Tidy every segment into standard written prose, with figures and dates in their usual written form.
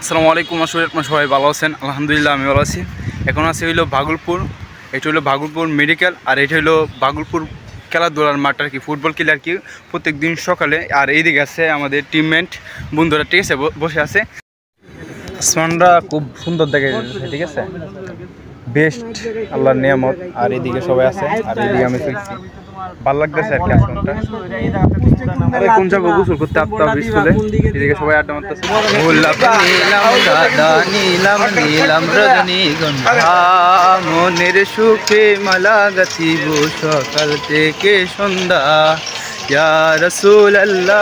আসসালামু আলাইকুম। আসলে আপনারা সবাই ভালো আছেন? আলহামদুলিল্লাহ আমি ভালো আছি। এখন আছে হইলো ভাগলপুর। এটা হলো ভাগলপুর মেডিকেল, আর এটা হলো ভাগলপুর খেলাধুলার মাঠ আর কি, ফুটবল খেলে আর কি প্রত্যেক দিন সকালে। আর এইদিকে আছে আমাদের টিমমেট বন্ধুরা, ঠিক আছে, বসে আছে। আসমানরা খুব সুন্দর দেখে যাচ্ছে, ঠিক আছে, বেস্ট আল্লাহর নিয়ামত। আর এইদিকে সবাই আছে, আর এইদিকে আমি চলছি, ভালো লাগতেছে আর কি আসমানটা। আরে কোন যাবো গোসল করতে আফতাব স্কুলে, এদিকে সবাই আড্ডা মারতেছে। নীলাম রজনীগন্ধা মনের সুখে মালা গাছিব সকাল থেকে সন্ধ্যা, ইয়া রাসূলুল্লাহ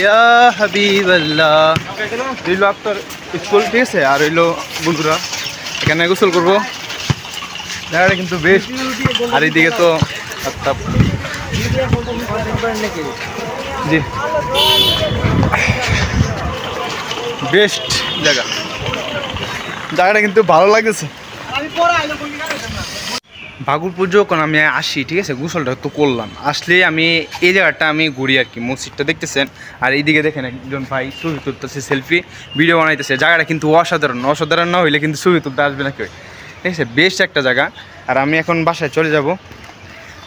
ইয়া হাবিবাল্লাহ। হইলো আপনার স্কুল, ঠিক আছে, আর হইলো বন্ধুরা এখানে গোসল করবো, জায়গাটা কিন্তু বেস্ট। আর এইদিকে তো আফতাব, জি বেস্ট জায়গাটা কিন্তু ভালো লাগতেছে। ভাগলপুর যখন আমি আসি, ঠিক আছে, গোসলটা তো করলাম, আসলে আমি এই জায়গাটা আমি ঘুরি আর কি, মসজিদটা দেখতেছেন। আর এইদিকে দেখেন একজন ভাই ছবি তুলতেছে, সেলফি ভিডিও বানাইতেছে। জায়গাটা কিন্তু অসাধারণ না হইলে কিন্তু ছবি তুলতে আসবে না কেউ, ঠিক আছে, বেস্ট একটা জায়গা। আর আমি এখন বাসায় চলে যাব।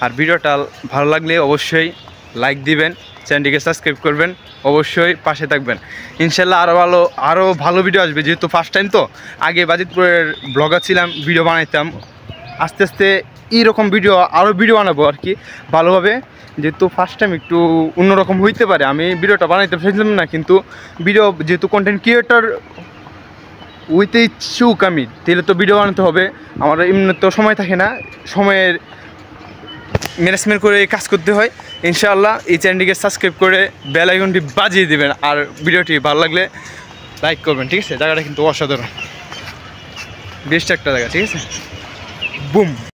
আর ভিডিওটা ভালো লাগলে অবশ্যই লাইক দিবেন, চ্যানেলটিকে সাবস্ক্রাইব করবেন, অবশ্যই পাশে থাকবেন। ইনশাল্লাহ আরও ভালো ভিডিও আসবে, যেহেতু ফার্স্ট টাইম তো। আগে বাজিতপুরের ব্লগার ছিলাম, ভিডিও বানাইতাম, আস্তে আস্তে এইরকম আরও ভিডিও বানাবো আর কি ভালোভাবে। যেহেতু ফার্স্ট টাইম একটু অন্যরকম হইতে পারে, আমি ভিডিওটা বানাইতে চাইছিলাম না, কিন্তু ভিডিও যেহেতু কন্টেন্ট ক্রিয়েটর হইতে ইচ্ছুক আমি, তাহলে তো ভিডিও বানাতে হবে। আমার এমনি তো সময় থাকে না, সময়ের ম্যানেজমেন্ট করে কাজ করতে হয়। ইনশাআল্লাহ এই চ্যানেলটিকে সাবস্ক্রাইব করে বেল আইকনটি বাজিয়ে দেবেন, আর ভিডিওটি ভালো লাগলে লাইক করবেন, ঠিক আছে। জায়গাটা কিন্তু অসাধারণ, বেস্ট একটা জায়গা, ঠিক আছে, বুম।